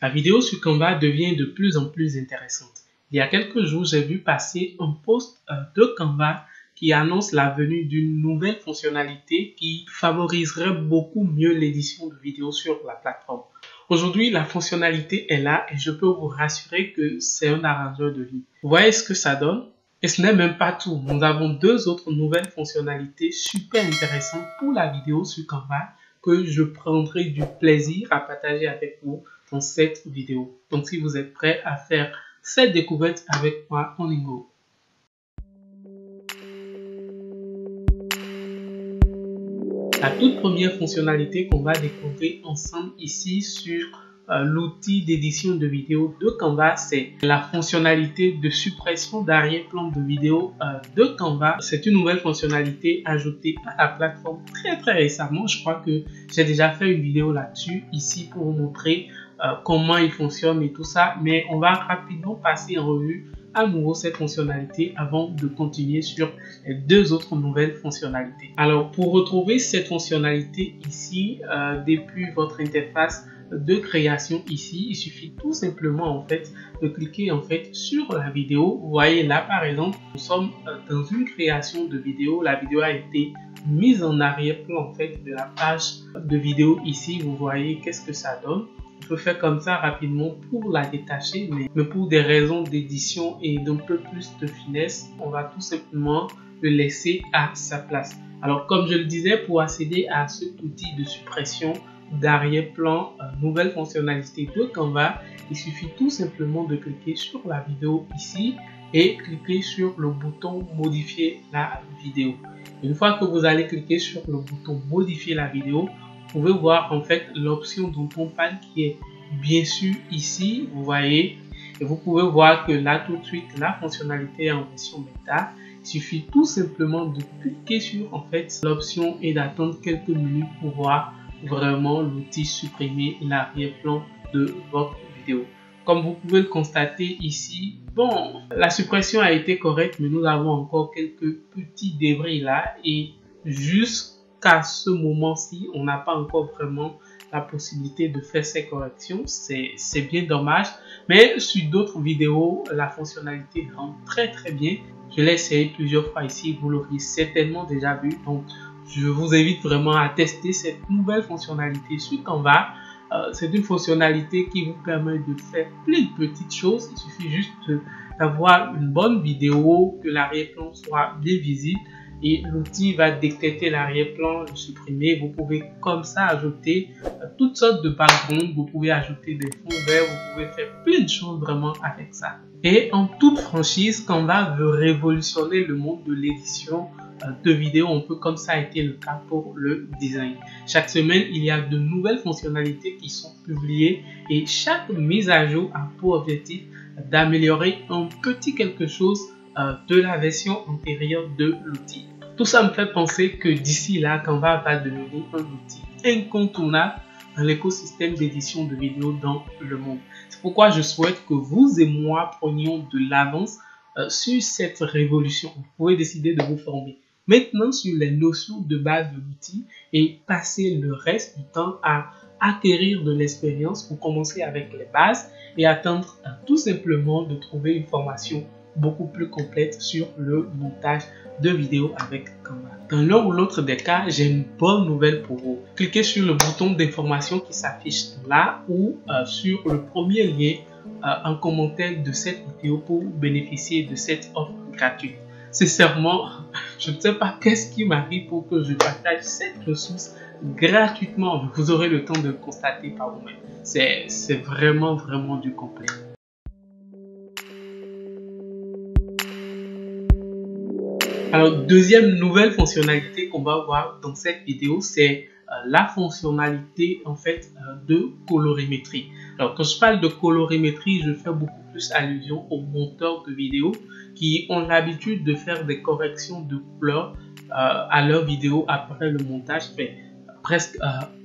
La vidéo sur Canva devient de plus en plus intéressante. Il y a quelques jours, j'ai vu passer un post de Canva qui annonce la venue d'une nouvelle fonctionnalité qui favoriserait beaucoup mieux l'édition de vidéos sur la plateforme. Aujourd'hui, la fonctionnalité est là et je peux vous rassurer que c'est un arrangeur de vie. Vous voyez ce que ça donne? Et ce n'est même pas tout. Nous avons deux autres nouvelles fonctionnalités super intéressantes pour la vidéo sur Canva que je prendrai du plaisir à partager avec vous dans cette vidéo. Donc, si vous êtes prêts à faire cette découverte avec moi, on y go. La toute première fonctionnalité qu'on va découvrir ensemble ici sur l'outil d'édition de vidéo de Canva, c'est la fonctionnalité de suppression d'arrière-plan de vidéo de Canva. C'est une nouvelle fonctionnalité ajoutée à la plateforme très récemment. Je crois que j'ai déjà fait une vidéo là-dessus ici pour vous montrer comment il fonctionne et tout ça. Mais on va rapidement passer en revue à nouveau cette fonctionnalité avant de continuer sur les deux autres nouvelles fonctionnalités. Alors, pour retrouver cette fonctionnalité ici, depuis votre interface de création ici, il suffit tout simplement en fait de cliquer en fait sur la vidéo. Vous voyez là par exemple, nous sommes dans une création de vidéo. La vidéo a été mise en arrière-plan en fait de la page de vidéo ici. Vous voyez qu'est-ce que ça donne. Je peux faire comme ça rapidement pour la détacher, mais pour des raisons d'édition et d'un peu plus de finesse, on va tout simplement le laisser à sa place. Alors, comme je le disais, pour accéder à cet outil de suppression d'arrière-plan, nouvelle fonctionnalité de Canva, il suffit tout simplement de cliquer sur la vidéo ici et cliquer sur le bouton modifier la vidéo. Une fois que vous allez cliquer sur le bouton modifier la vidéo, vous pouvez voir en fait l'option dont on parle qui est bien sûr ici, vous voyez, et vous pouvez voir que là tout de suite la fonctionnalité est en version bêta. Il suffit tout simplement de cliquer sur en fait l'option et d'attendre quelques minutes pour voir vraiment l'outil supprimer l'arrière-plan de votre vidéo. Comme vous pouvez le constater ici, bon, la suppression a été correcte, mais nous avons encore quelques petits débris là et jusqu'à ce moment-ci, on n'a pas encore vraiment la possibilité de faire ces corrections. C'est bien dommage, mais sur d'autres vidéos, la fonctionnalité rend très bien. Je l'ai essayé plusieurs fois ici, vous l'auriez certainement déjà vu. Donc, je vous invite vraiment à tester cette nouvelle fonctionnalité sur Canva. C'est une fonctionnalité qui vous permet de faire plein de petites choses. Il suffit juste d'avoir une bonne vidéo, que l'arrière-plan soit bien visible et l'outil va détecter l'arrière-plan, le supprimer. Vous pouvez comme ça ajouter toutes sortes de backgrounds. Vous pouvez ajouter des fonds verts, vous pouvez faire plein de choses vraiment avec ça. Et en toute franchise, Canva veut révolutionner le monde de l'édition de vidéos, un peu comme ça a été le cas pour le design. Chaque semaine, il y a de nouvelles fonctionnalités qui sont publiées et chaque mise à jour a pour objectif d'améliorer un petit quelque chose de la version antérieure de l'outil. Tout ça me fait penser que d'ici là, Canva va devenir un outil incontournable dans l'écosystème d'édition de vidéos dans le monde. C'est pourquoi je souhaite que vous et moi prenions de l'avance sur cette révolution. Vous pouvez décider de vous former maintenant sur les notions de base de l'outil et passer le reste du temps à acquérir de l'expérience pour commencer avec les bases et attendre tout simplement de trouver une formation beaucoup plus complète sur le montage de vidéos avec Canva. Dans l'un ou l'autre des cas, j'ai une bonne nouvelle pour vous. Cliquez sur le bouton d'information qui s'affiche là ou sur le premier lien en commentaire de cette vidéo pour bénéficier de cette offre gratuite. Sincèrement, je ne sais pas qu'est-ce qui m'arrive pour que je partage cette ressource gratuitement. Vous aurez le temps de le constater par vous-même. C'est vraiment du complet. Alors, deuxième nouvelle fonctionnalité qu'on va voir dans cette vidéo, c'est la fonctionnalité en fait de colorimétrie. Alors, quand je parle de colorimétrie, je fais beaucoup plus allusion aux monteurs de vidéos qui ont l'habitude de faire des corrections de couleurs à leur vidéo après le montage, fait presque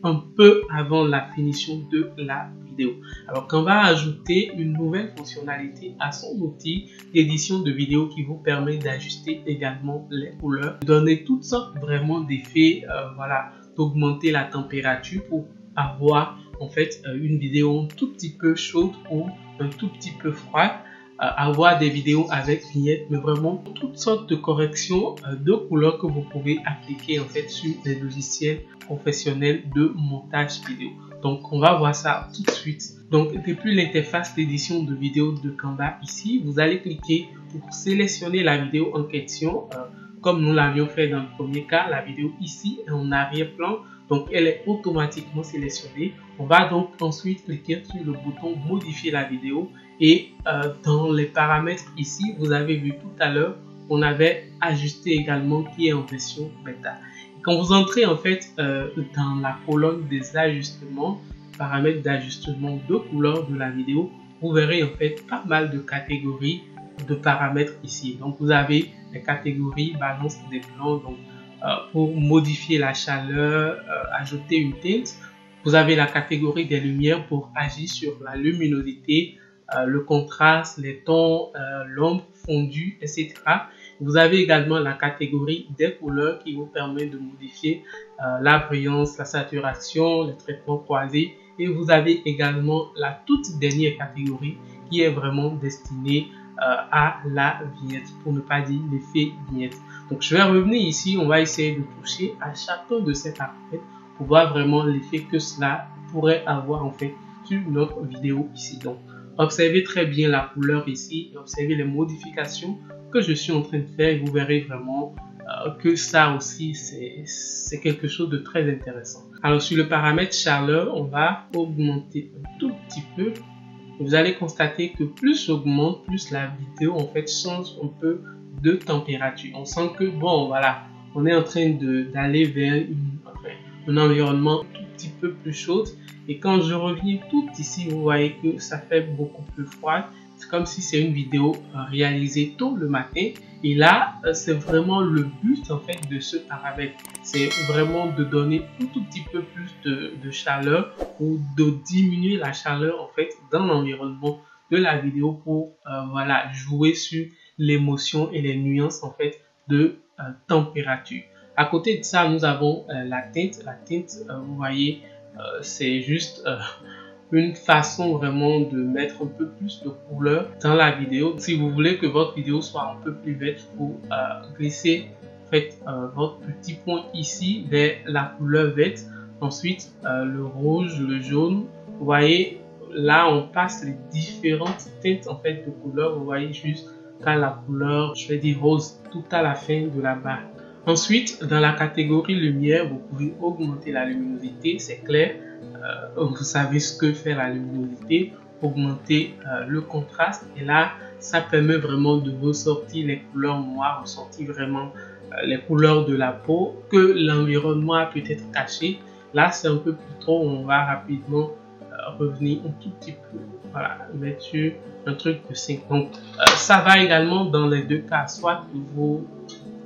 un peu avant la finition de la vidéo. Alors qu'on va ajouter une nouvelle fonctionnalité à son outil d'édition de vidéo qui vous permet d'ajuster également les couleurs, de donner toutes sortes vraiment d'effets, voilà, d'augmenter la température pour avoir en fait une vidéo un tout petit peu chaude ou un tout petit peu froide, avoir des vidéos avec vignettes, mais vraiment toutes sortes de corrections de couleurs que vous pouvez appliquer en fait sur les logiciels professionnels de montage vidéo. Donc on va voir ça tout de suite. Donc depuis l'interface d'édition de vidéo de Canva ici, vous allez cliquer pour sélectionner la vidéo en question. Comme nous l'avions fait dans le premier cas, la vidéo ici est en arrière-plan, donc elle est automatiquement sélectionnée. On va donc ensuite cliquer sur le bouton modifier la vidéo et dans les paramètres ici, vous avez vu tout à l'heure, on avait ajusté également qui est en version bêta. Quand vous entrez en fait dans la colonne des ajustements, paramètres d'ajustement de couleur de la vidéo, vous verrez en fait pas mal de catégories de paramètres ici. Donc vous avez les catégories balance des blancs, donc pour modifier la chaleur, ajouter une teinte. Vous avez la catégorie des lumières pour agir sur la luminosité, le contraste, les tons, l'ombre fondue, etc. Vous avez également la catégorie des couleurs qui vous permet de modifier la brillance, la saturation, les traitements croisés. Et vous avez également la toute dernière catégorie qui est vraiment destinée à la vignette, pour ne pas dire l'effet vignette. Donc je vais revenir ici, on va essayer de toucher à chacun de ces paramètres pour voir vraiment l'effet que cela pourrait avoir en fait sur notre vidéo ici. Donc observez très bien la couleur ici, observez les modifications que je suis en train de faire et vous verrez vraiment que ça aussi c'est quelque chose de très intéressant. Alors sur le paramètre chaleur, on va augmenter un tout petit peu. Vous allez constater que plus j'augmente, plus la vidéo en fait change un peu de température. On sent que bon voilà, on est en train d'aller vers un environnement un tout petit peu plus chaud. Et quand je reviens tout ici, vous voyez que ça fait beaucoup plus froid. C'est comme si c'est une vidéo réalisée tôt le matin. Et là, c'est vraiment le but en fait de ce paramètre. C'est vraiment de donner un tout petit peu plus de chaleur ou de diminuer la chaleur en fait dans l'environnement de la vidéo pour voilà, jouer sur l'émotion et les nuances en fait de température. À côté de ça, nous avons la teinte. La teinte, vous voyez, c'est juste une façon vraiment de mettre un peu plus de couleur dans la vidéo. Si vous voulez que votre vidéo soit un peu plus verte, vous glissez en fait, votre petit point ici vers la couleur verte. Ensuite, le rouge, le jaune. Vous voyez, là, on passe les différentes teintes en fait de couleurs. Vous voyez juste qu'à la couleur, je vais dire rose, tout à la fin de la barre. Ensuite, dans la catégorie lumière, vous pouvez augmenter la luminosité, c'est clair. Vous savez ce que fait la luminosité, augmenter le contraste. Et là, ça permet vraiment de ressortir les couleurs noires, ressortir vraiment les couleurs de la peau que l'environnement a peut-être caché. Là, c'est un peu plus trop, on va rapidement revenir un tout petit peu. Voilà, mettre sur un truc de 5. Donc, ça va également dans les deux cas, soit vous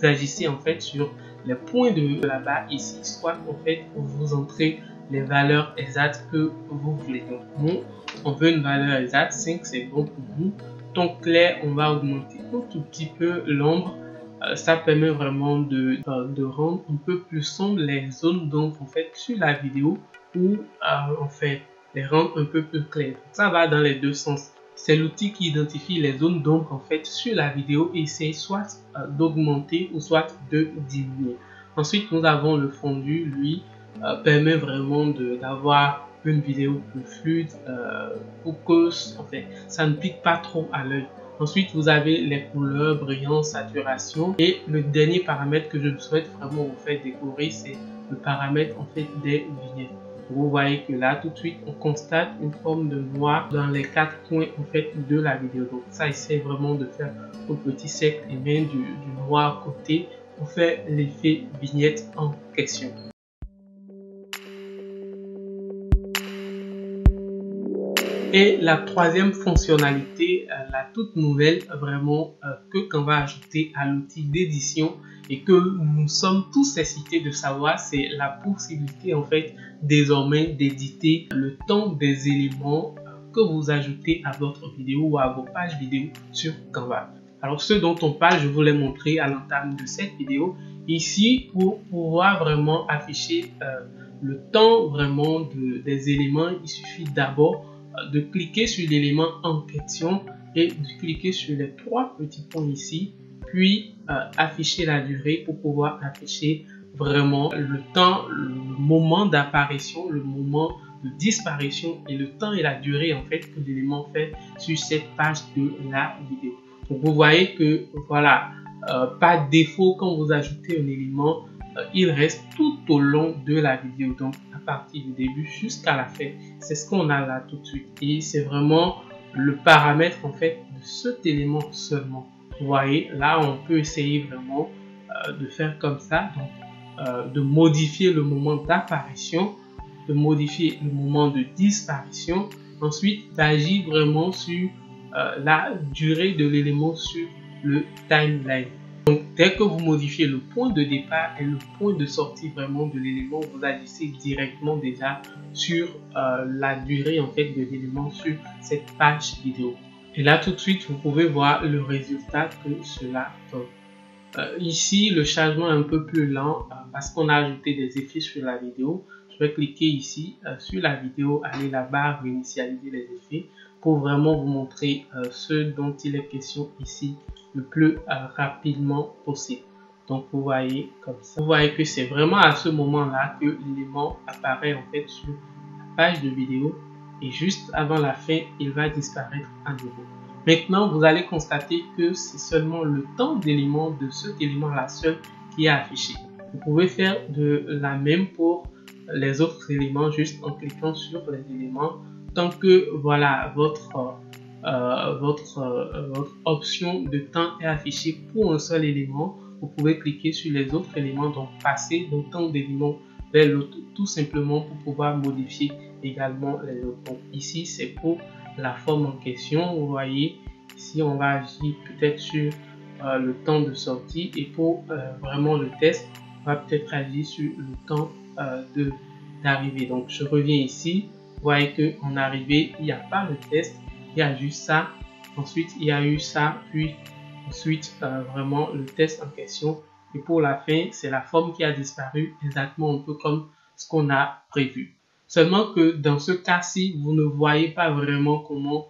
agissez en fait sur les points de la barre ici, soit en fait vous entrez les valeurs exactes que vous voulez. Donc nous, on veut une valeur exacte, 5 c'est bon pour nous. Ton clair, on va augmenter un tout petit peu l'ombre. Ça permet vraiment de rendre un peu plus sombre les zones d'ombre en fait sur la vidéo ou en fait les rendre un peu plus claires. Ça va dans les deux sens. C'est l'outil qui identifie les zones d'ombre en fait sur la vidéo et essaie soit d'augmenter ou soit de diminuer. Ensuite, nous avons le fondu, lui, permet vraiment d'avoir une vidéo plus fluide pour que en fait, ça ne pique pas trop à l'œil. Ensuite, vous avez les couleurs, brillance, saturation. Et le dernier paramètre que je souhaite vraiment vous faire découvrir, c'est le paramètre en fait des vignettes. Vous voyez que là, tout de suite, on constate une forme de noir dans les 4 coins en fait de la vidéo. Donc ça, essaie vraiment de faire un petit cercle et même du noir côté pour faire l'effet vignette en question. Et la troisième fonctionnalité, la toute nouvelle vraiment que Canva a ajouté à l'outil d'édition et que nous sommes tous excités de savoir, c'est la possibilité en fait désormais d'éditer le temps des éléments que vous ajoutez à votre vidéo ou à vos pages vidéo sur Canva. Alors ce dont on parle, je vous l'ai montré à l'entame de cette vidéo. Ici, pour pouvoir vraiment afficher le temps vraiment des éléments, il suffit d'abord de cliquer sur l'élément en question et de cliquer sur les 3 petits points ici, puis afficher la durée pour pouvoir afficher vraiment le temps, le moment d'apparition, le moment de disparition et le temps et la durée en fait que l'élément fait sur cette page de la vidéo. Donc vous voyez que voilà, par défaut quand vous ajoutez un élément, il reste tout au long de la vidéo, donc à partir du début jusqu'à la fin. C'est ce qu'on a là tout de suite et c'est vraiment le paramètre en fait de cet élément seulement. Vous voyez, là on peut essayer vraiment de faire comme ça, donc de modifier le moment d'apparition, de modifier le moment de disparition, ensuite d'agir vraiment sur la durée de l'élément sur le timeline. Donc dès que vous modifiez le point de départ et le point de sortie vraiment de l'élément, vous agissez directement déjà sur la durée en fait de l'élément sur cette page vidéo. Et là tout de suite vous pouvez voir le résultat que cela donne. Ici le chargement est un peu plus lent parce qu'on a ajouté des effets sur la vidéo. Je vais cliquer ici sur la vidéo, aller là-bas, réinitialiser les effets pour vraiment vous montrer ce dont il est question ici le plus rapidement possible. Donc vous voyez comme ça, vous voyez que c'est vraiment à ce moment-là que l'élément apparaît en fait sur la page de vidéo et juste avant la fin, il va disparaître à nouveau. Maintenant, vous allez constater que c'est seulement le temps d'élément de cet élément-là seul qui est affiché. Vous pouvez faire de la même pour les autres éléments juste en cliquant sur les éléments tant que voilà votre option de temps est affichée pour un seul élément. Vous pouvez cliquer sur les autres éléments, donc passer d'un temps d'élément vers l'autre tout simplement pour pouvoir modifier également les autres. Donc ici c'est pour la forme en question. Vous voyez ici on va agir peut-être sur le temps de sortie et pour vraiment le test on va peut-être agir sur le temps d'arrivée. Donc je reviens ici, vous voyez que en arrivée il n'y a pas le test, il y a juste ça, ensuite il y a eu ça, puis ensuite vraiment le test en question et pour la fin c'est la forme qui a disparu, exactement un peu comme ce qu'on a prévu. Seulement que dans ce cas-ci vous ne voyez pas vraiment comment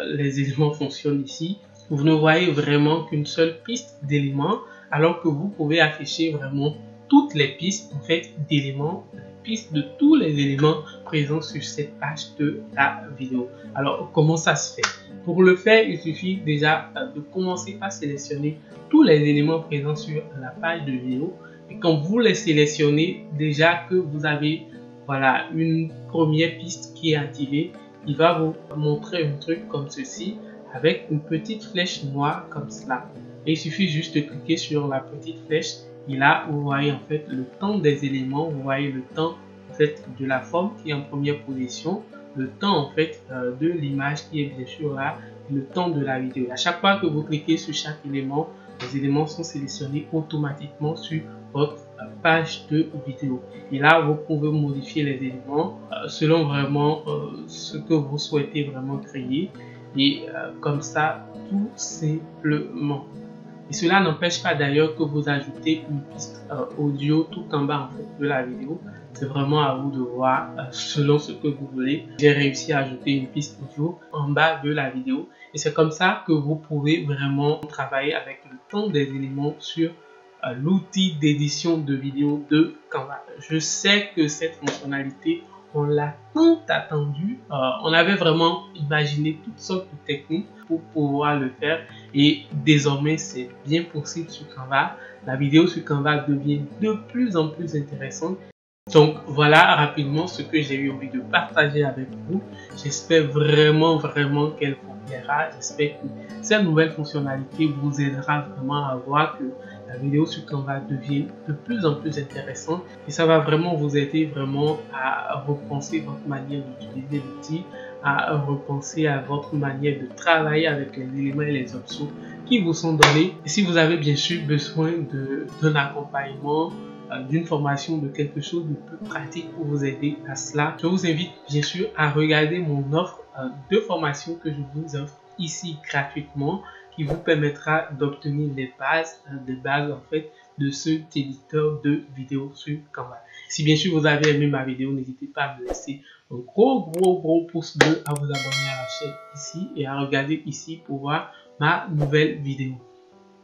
les éléments fonctionnent ici. Vous ne voyez vraiment qu'une seule piste d'éléments alors que vous pouvez afficher vraiment toutes les pistes en fait d'éléments, pistes de tous les éléments présents sur cette page de la vidéo. Alors comment ça se fait? Pour le faire, il suffit déjà de commencer par sélectionner tous les éléments présents sur la page de vidéo et quand vous les sélectionnez, déjà que vous avez voilà une première piste qui est activée, il va vous montrer un truc comme ceci avec une petite flèche noire comme cela. Et il suffit juste de cliquer sur la petite flèche et là vous voyez en fait le temps des éléments, vous voyez le temps en fait de la forme qui est en première position, le temps en fait de l'image qui est bien sûr là, et le temps de la vidéo. À chaque fois que vous cliquez sur chaque élément, les éléments sont sélectionnés automatiquement sur votre page de vidéo. Et là, vous pouvez modifier les éléments selon vraiment ce que vous souhaitez vraiment créer. Et comme ça, tout simplement. Et cela n'empêche pas d'ailleurs que vous ajoutez une piste audio tout en bas en fait, de la vidéo. C'est vraiment à vous de voir selon ce que vous voulez. J'ai réussi à ajouter une piste audio en bas de la vidéo. Et c'est comme ça que vous pouvez vraiment travailler avec le temps des éléments sur l'outil d'édition de vidéo de Canva. Je sais que cette fonctionnalité, on l'a tant attendu. On avait vraiment imaginé toutes sortes de techniques pour pouvoir le faire et désormais c'est bien possible sur Canva. La vidéo sur Canva devient de plus en plus intéressante. Donc voilà rapidement ce que j'ai eu envie de partager avec vous. J'espère vraiment qu'elle vous plaira. J'espère que cette nouvelle fonctionnalité vous aidera vraiment à voir que la vidéo sur Canva devient de plus en plus intéressante et ça va vraiment vous aider vraiment à repenser votre manière d'utiliser l'outil, à repenser à votre manière de travailler avec les éléments et les options qui vous sont donnés. Et si vous avez bien sûr besoin d'un accompagnement, d'une formation, de quelque chose de plus pratique pour vous aider à cela, je vous invite bien sûr à regarder mon offre de formation que je vous offre ici gratuitement, qui vous permettra d'obtenir des bases en fait de cet éditeur de vidéos sur Canva. Si bien sûr vous avez aimé ma vidéo, n'hésitez pas à me laisser un gros pouce bleu, à vous abonner à la chaîne ici et à regarder ici pour voir ma nouvelle vidéo.